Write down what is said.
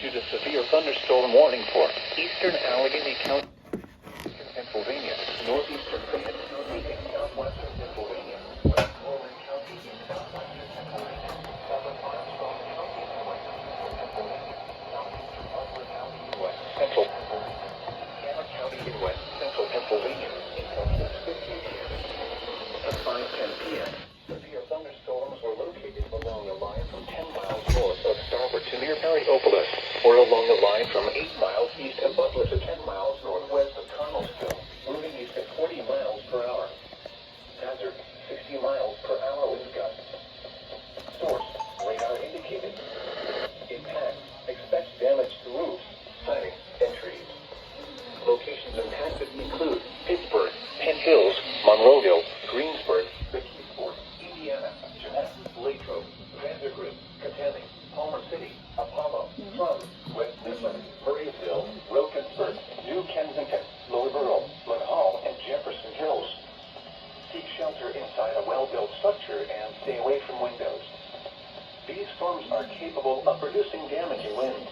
issued a severe thunderstorm warning for eastern Allegheny County, Pennsylvania, northeastern Fayette County, and southwestern Pennsylvania, Westmoreland County, and southwestern Pennsylvania, southern Armstrong County, and western Pennsylvania, southeastern Butler County, and west central Anna County, in west central Pennsylvania, until 6:50 p.m. At 5:10 p.m., severe thunderstorms were located along a line from 10 miles north of Starboard to near Mariopolis, or along a line from 8 miles east of Butler to 10 miles northwest of Connellsville, moving east at 40 miles per hour. Hazard, 60 miles per hour wind gusts. Source, radar indicated. Impact, expect damage to roofs, siding, and trees. Locations impacted include Pittsburgh, Penn Hills, Monroeville, Greensburg, McKeesport, Indiana, Jeanette, Latrobe, Vandergrift, Katanning, Palmer City, Apollo, Plum, West Midland, Murrayville, Wilkinsburg, New Kensington, Loughborough, Glen Hall, and Jefferson Hills. Seek shelter inside a well-built structure and stay away from windows. These storms are capable of producing damaging winds.